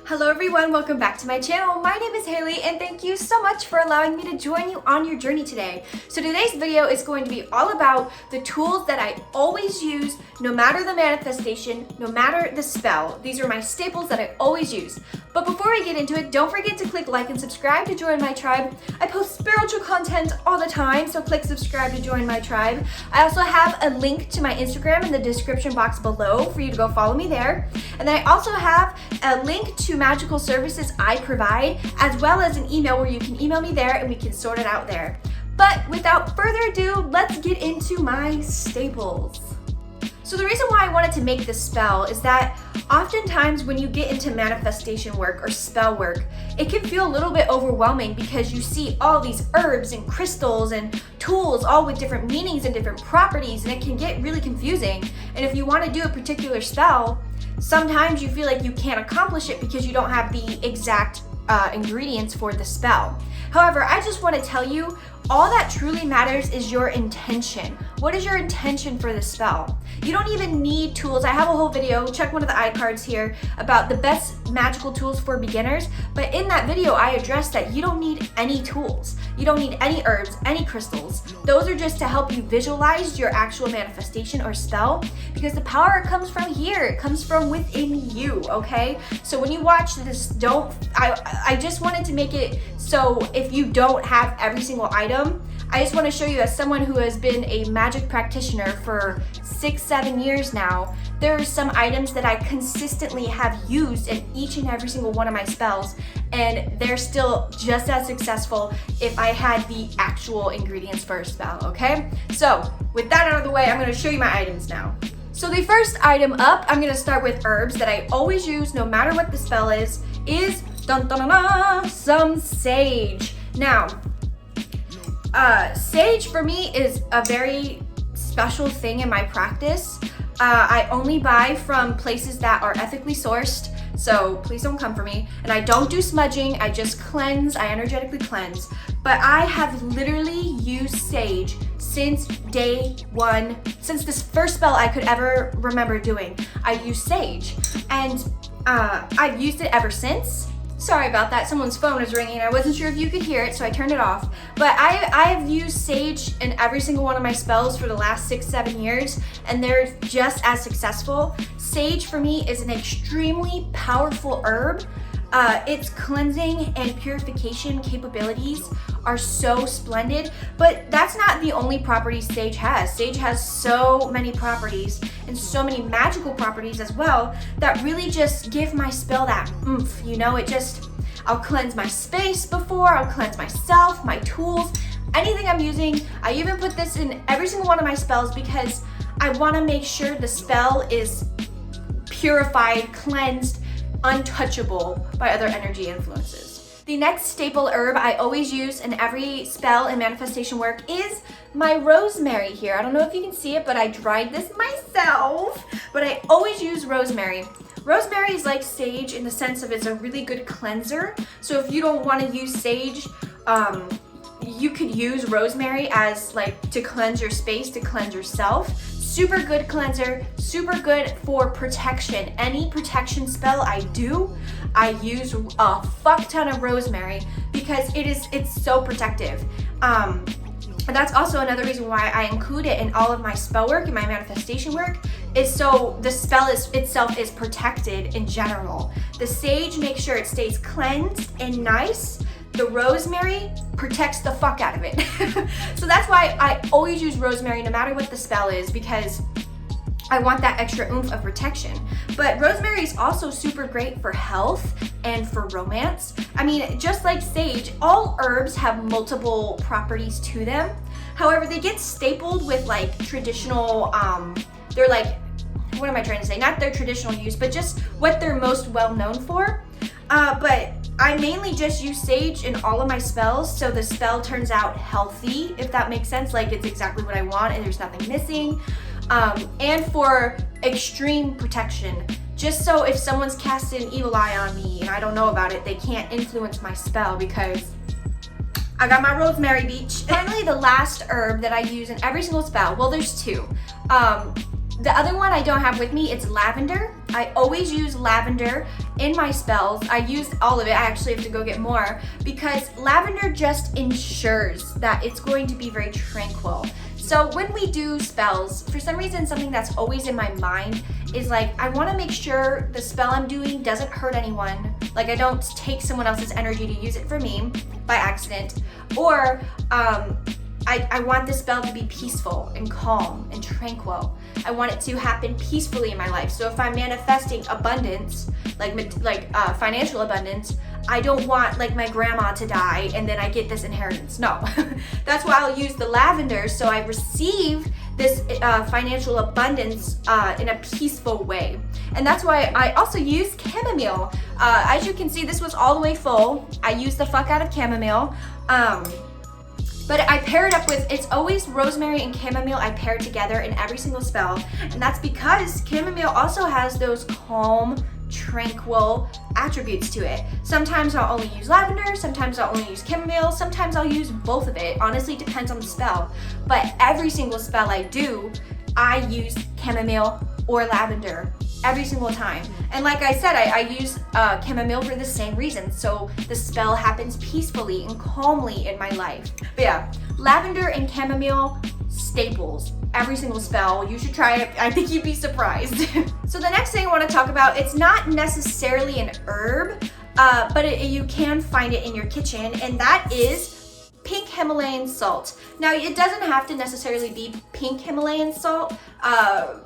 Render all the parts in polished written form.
Hello everyone, welcome back to my channel. My name is Hayley and thank you so much for allowing me to join you on your journey today. So today's video is going to be all about the tools that I always use, no matter the manifestation, no matter the spell. These are my staples that I always use. But before I get into it, don't forget to click like and subscribe to join my tribe. I post spiritual content all the time, so click subscribe to join my tribe. I also have a link to my Instagram in the description box below for you to go follow me there. And then I also have a link to magical services I provide, as well as an email where you can email me there and we can sort it out there. But without further ado, let's get into my staples. So the reason why I wanted to make this spell is that oftentimes when you get into manifestation work or spell work, it can feel a little bit overwhelming because you see all these herbs and crystals and tools all with different meanings and different properties, and it can get really confusing. And if you want to do a particular spell, sometimes you feel like you can't accomplish it because you don't have the exact ingredients for the spell. However, I just want to tell you, all that truly matters is your intention. What is your intention for the spell? You don't even need tools. I have a whole video, check one of the iCards here, about the best magical tools for beginners. But in that video, I addressed that you don't need any tools. You don't need any herbs, any crystals. Those are just to help you visualize your actual manifestation or spell, because the power comes from here. It comes from within you, okay? So when you watch this, I just wanted to make it so if you don't have every single item, I just want to show you, as someone who has been a magic practitioner for 6-7 years now, there are some items that I consistently have used in each and every single one of my spells, and they're still just as successful if I had the actual ingredients for a spell, okay? So with that out of the way, I'm going to show you my items now. So the first item up, I'm going to start with herbs that I always use no matter what the spell is dun, dun, dun, dun, some sage. Now, sage for me is a very special thing in my practice. I only buy from places that are ethically sourced, so please don't come for me. And I don't do smudging, I just cleanse, I energetically cleanse. But I have literally used sage since day one, since this first spell I could ever remember doing. I used sage, and I've used it ever since. Sorry about that, someone's phone is ringing. I wasn't sure if you could hear it, so I turned it off. But I've used sage in every single one of my spells for the last 6-7 years, and they're just as successful. Sage for me is an extremely powerful herb. Its cleansing and purification capabilities are so splendid, but that's not the only properties sage has. Sage has so many properties and so many magical properties as well that really just give my spell that oomph, you know? I'll cleanse my space before, I'll cleanse myself, my tools, anything I'm using. I even put this in every single one of my spells because I want to make sure the spell is purified, cleansed, untouchable by other energy influences. The next staple herb I always use in every spell and manifestation work is my rosemary here. I don't know if you can see it, but I dried this myself, but I always use rosemary. Rosemary is like sage in the sense of it's a really good cleanser. So if you don't want to use sage, you could use rosemary as like to cleanse your space, to cleanse yourself. Super good cleanser, super good for protection. Any protection spell I do, I use a fuck ton of rosemary because it's so protective. And that's also another reason why I include it in all of my spell work and my manifestation work, is so the spell itself is protected in general. The sage makes sure it stays cleansed and nice. The rosemary protects the fuck out of it. So that's why I always use rosemary no matter what the spell is, because I want that extra oomph of protection. But rosemary is also super great for health and for romance. I mean, just like sage, all herbs have multiple properties to them. However, they get stapled with like traditional, they're like, what am I trying to say? Not their traditional use, but just what they're most well known for. But I mainly just use sage in all of my spells, so the spell turns out healthy, if that makes sense. Like, it's exactly what I want and there's nothing missing. And for extreme protection, just so if someone's casted an evil eye on me and I don't know about it, they can't influence my spell because I got my rosemary beach. Finally, the last herb that I use in every single spell, well, there's two. The other one I don't have with me, it's lavender. I always use lavender in my spells. I use all of it. I actually have to go get more because lavender just ensures that it's going to be very tranquil. So when we do spells, for some reason, something that's always in my mind is like, I want to make sure the spell I'm doing doesn't hurt anyone. Like I don't take someone else's energy to use it for me by accident. Or I want the spell to be peaceful and calm and tranquil. I want it to happen peacefully in my life. So if I'm manifesting abundance, like financial abundance, I don't want like my grandma to die and then I get this inheritance. No, that's why I'll use the lavender so I receive this financial abundance in a peaceful way. And that's why I also use chamomile. As you can see, this was all the way full. I used the fuck out of chamomile. But I pair it up with, it's always rosemary and chamomile I pair together in every single spell. And that's because chamomile also has those calm, tranquil attributes to it. Sometimes I'll only use lavender, sometimes I'll only use chamomile, sometimes I'll use both of it. Honestly, it depends on the spell. But every single spell I do, I use chamomile or lavender every single time. And like I said, I use chamomile for the same reason. So the spell happens peacefully and calmly in my life. But yeah, lavender and chamomile, staples. Every single spell. You should try it. I think you'd be surprised. So the next thing I want to talk about, it's not necessarily an herb, but you can find it in your kitchen, and that is pink Himalayan salt. Now, it doesn't have to necessarily be pink Himalayan salt.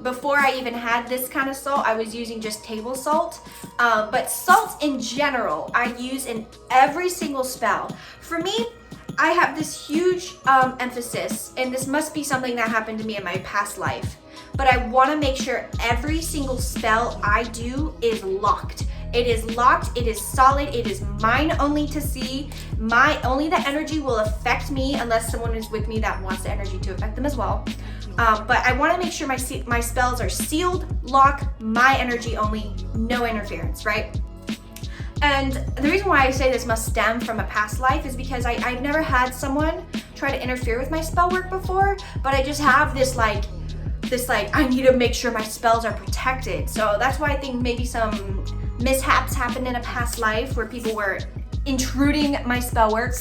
Before I even had this kind of salt, I was using just table salt. But salt in general, I use in every single spell. For me, I have this huge emphasis, and this must be something that happened to me in my past life, but I want to make sure every single spell I do is locked. It is locked, it is solid, it is mine only to see. Only the energy will affect me unless someone is with me that wants the energy to affect them as well. But I want to make sure my spells are sealed, locked, my energy only, no interference, right? And the reason why I say this must stem from a past life is because I've never had someone try to interfere with my spell work before, but I just have this like, I need to make sure my spells are protected. So that's why I think maybe some mishaps happened in a past life where people were intruding my spell work.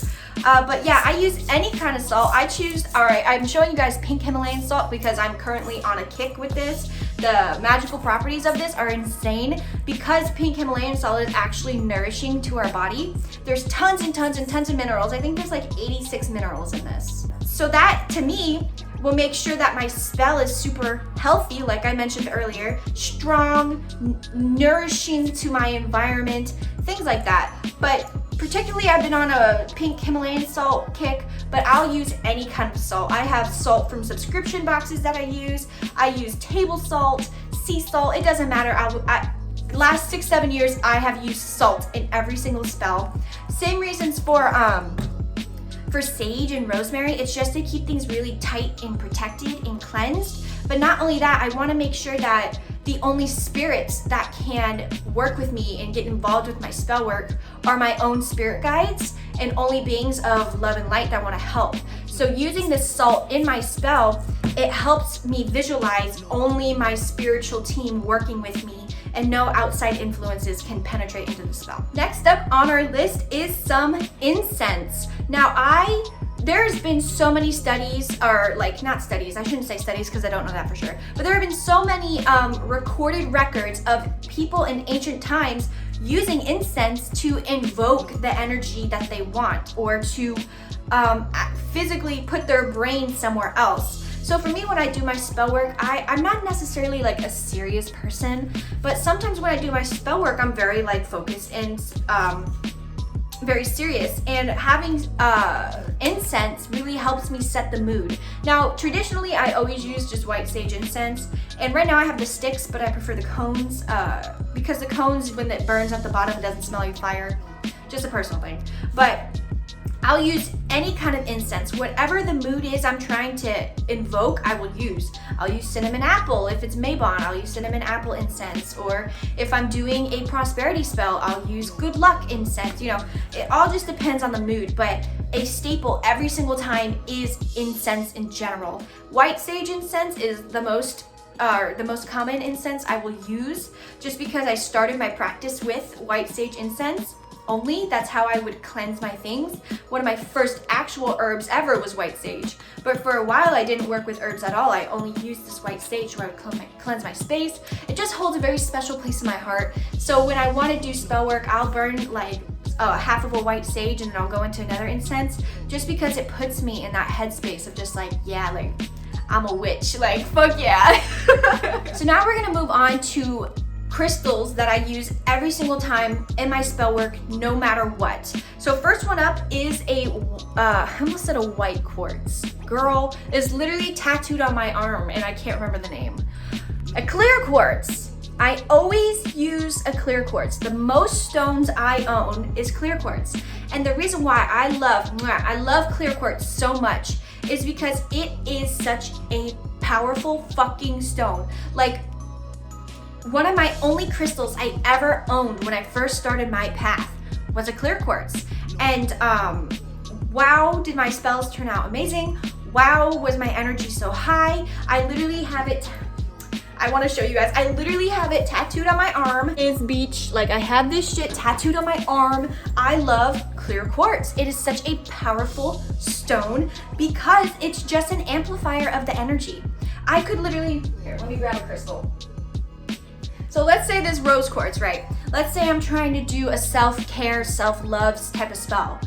But yeah, I use any kind of salt. I'm showing you guys pink Himalayan salt because I'm currently on a kick with this. The magical properties of this are insane because pink Himalayan salt is actually nourishing to our body. There's tons and tons and tons of minerals. I think there's like 86 minerals in this. So that, to me, will make sure that my spell is super healthy, like I mentioned earlier, strong, nourishing to my environment, things like that. But particularly, I've been on a pink Himalayan salt kick, but I'll use any kind of salt. I have salt from subscription boxes that I use. I use table salt, sea salt, it doesn't matter. Last 6-7 years, I have used salt in every single spell. Same reasons for sage and rosemary. It's just to keep things really tight and protected and cleansed. But not only that, I want to make sure that the only spirits that can work with me and get involved with my spell work are my own spirit guides and only beings of love and light that want to help. So using this salt in my spell, it helps me visualize only my spiritual team working with me and no outside influences can penetrate into the spell. Next up on our list is some incense. Now there's been so many studies, or like not studies, I shouldn't say studies because I don't know that for sure, but there have been so many recorded records of people in ancient times using incense to invoke the energy that they want or to physically put their brain somewhere else. So for me, when I do my spell work, I'm not necessarily like a serious person, but sometimes when I do my spell work, I'm very like focused and very serious, and having incense really helps me set the mood. Now, traditionally, I always use just white sage incense, and right now I have the sticks, but I prefer the cones because the cones, when it burns at the bottom, it doesn't smell like fire. Just a personal thing. But I'll use any kind of incense. Whatever the mood is I'm trying to invoke, I will use. I'll use cinnamon apple. If it's Mabon, I'll use cinnamon apple incense. Or if I'm doing a prosperity spell, I'll use good luck incense. You know, it all just depends on the mood, but a staple every single time is incense in general. White sage incense is the most the most common incense I will use, just because I started my practice with white sage incense only. That's how I would cleanse my things. One of my first actual herbs ever was white sage, but for a while I didn't work with herbs at all. I only used this white sage where I would cleanse my space. It just holds a very special place in my heart. So when I want to do spell work, I'll burn like half of a white sage and then I'll go into another incense, just because it puts me in that headspace of just like, yeah, like I'm a witch, like fuck yeah. So now we're gonna move on to crystals that I use every single time in my spell work, no matter what. So first one up is I almost said a white quartz. Girl, it's literally tattooed on my arm and I can't remember the name. A clear quartz. I always use a clear quartz. The most stones I own is clear quartz. And the reason why I love clear quartz so much is because it is such a powerful fucking stone. Like, one of my only crystals I ever owned when I first started my path was a clear quartz. And wow, did my spells turn out amazing. Wow, was my energy so high. I literally have it, I want to show you guys. I literally have it tattooed on my arm. It's beach. Like, I have this shit tattooed on my arm. I love clear quartz. It is such a powerful stone because it's just an amplifier of the energy. I could literally, here, let me grab a crystal. So let's say this rose quartz, right? Let's say I'm trying to do a self-care, self-love type of spell.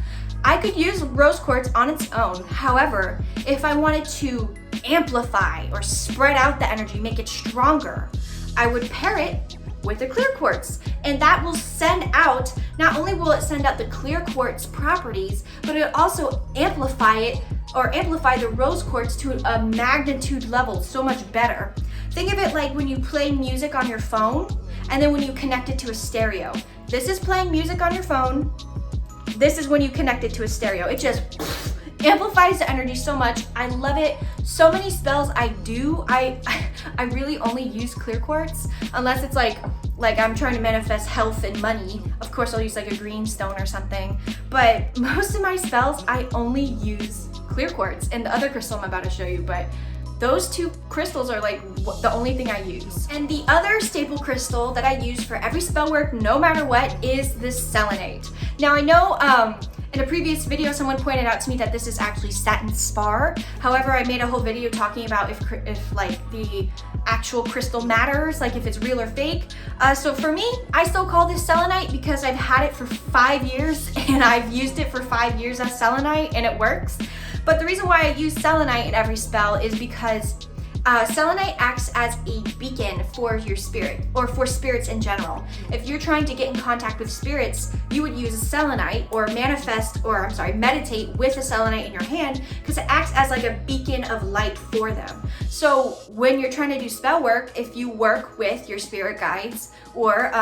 I could use rose quartz on its own. However, if I wanted to amplify or spread out the energy, make it stronger, I would pair it with a clear quartz. And that will send out, not only will it send out the clear quartz properties, but it'll also amplify it, or amplify the rose quartz to a magnitude level so much better. Think of it like when you play music on your phone, and then when you connect it to a stereo. This is playing music on your phone. This is when you connect it to a stereo. It just amplifies the energy so much. I love it. So many spells I do, I really only use clear quartz, unless it's like I'm trying to manifest health and money. Of course, I'll use like a green stone or something. But most of my spells, I only use clear quartz and the other crystal I'm about to show you. But those two crystals are like the only thing I use. And the other staple crystal that I use for every spell work, no matter what, is the selenite. Now I know in a previous video someone pointed out to me that this is actually satin spar. However, I made a whole video talking about if like the actual crystal matters, like if it's real or fake. So for me, I still call this selenite because I've had it for 5 years and I've used it for 5 years as selenite and it works. But the reason why I use selenite in every spell is because selenite acts as a beacon for your spirit, or for spirits in general. If you're trying to get in contact with spirits, you would use a selenite, or meditate with a selenite in your hand, because it acts as like a beacon of light for them. So when you're trying to do spell work, if you work with your spirit guides or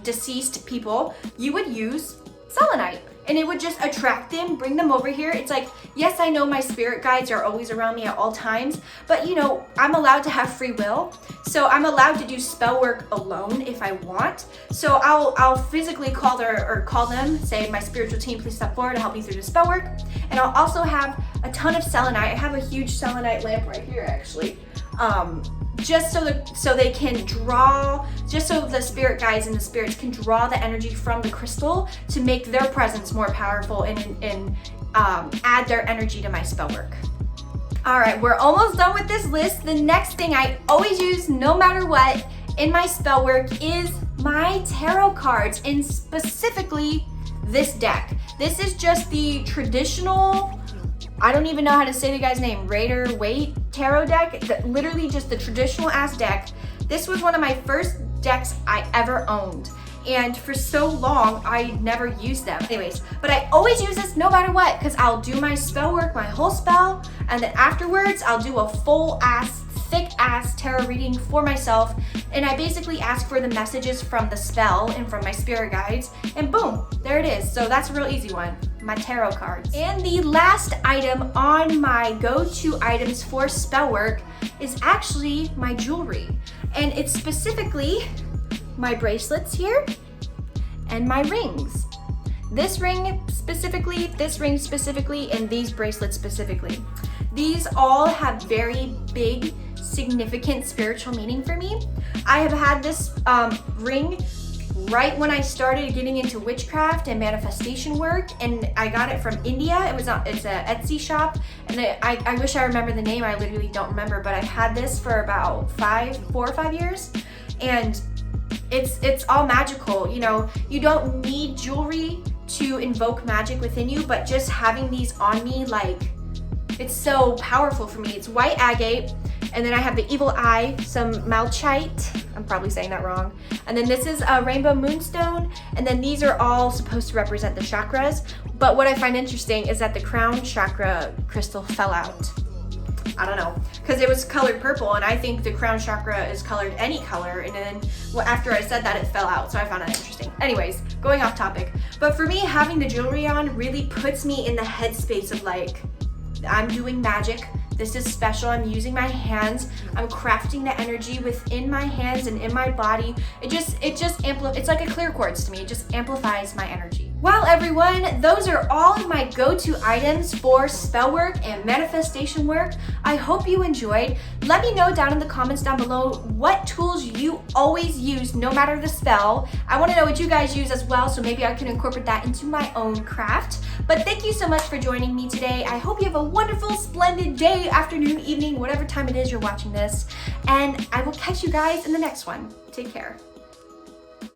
deceased people, you would use selenite. And it would just attract them, bring them over here. It's like, yes, I know my spirit guides are always around me at all times, but you know, I'm allowed to have free will. So I'm allowed to do spell work alone if I want. So I'll physically call them, say, my spiritual team, please step forward to help me through the spell work. And I'll also have a ton of selenite. I have a huge selenite lamp right here, actually. Just so they can draw, just so the spirit guides and the spirits can draw the energy from the crystal to make their presence more powerful and add their energy to my spell work. All right, we're almost done with this list. The next thing I always use, no matter what, in my spell work is my tarot cards, and specifically this deck. This is just the traditional, I don't even know how to say the guy's name, Raider Waite tarot deck, literally just the traditional ass deck. This was one of my first decks I ever owned, and for so long I never used them. Anyways, but I always use this no matter what, because I'll do my spell work, my whole spell, and then afterwards I'll do a full ass, thick ass tarot reading for myself, and I basically ask for the messages from the spell and from my spirit guides, and boom, there it is. So that's a real easy one, my tarot cards. And the last item on my go-to items for spell work is actually my jewelry, and it's specifically my bracelets here and my rings. This ring specifically, and these bracelets specifically. These all have very big significant spiritual meaning for me. I have had this ring right when I started getting into witchcraft and manifestation work, and I got it from India. It's a Etsy shop, and I wish I remember the name. I literally don't remember, but I've had this for about 4 or 5 years, and it's all magical. You know, you don't need jewelry to invoke magic within you, but just having these on me, like, it's so powerful for me. It's white agate, and then I have the evil eye, some malachite, I'm probably saying that wrong, and then this is a rainbow moonstone, and then these are all supposed to represent the chakras. But what I find interesting is that the crown chakra crystal fell out. I don't know, because it was colored purple, and I think the crown chakra is colored any color, and then after I said that, it fell out, so I found that interesting. Anyways, going off topic, but for me, having the jewelry on really puts me in the headspace of like, I'm doing magic. This is special. I'm using my hands. I'm crafting the energy within my hands and in my body. It's like a clear quartz to me. It just amplifies my energy. Well, everyone, those are all of my go-to items for spell work and manifestation work. I hope you enjoyed. Let me know down in the comments down below what tools you always use, no matter the spell. I want to know what you guys use as well, so maybe I can incorporate that into my own craft. But thank you so much for joining me today. I hope you have a wonderful, splendid day, afternoon, evening, whatever time it is you're watching this. And I will catch you guys in the next one. Take care.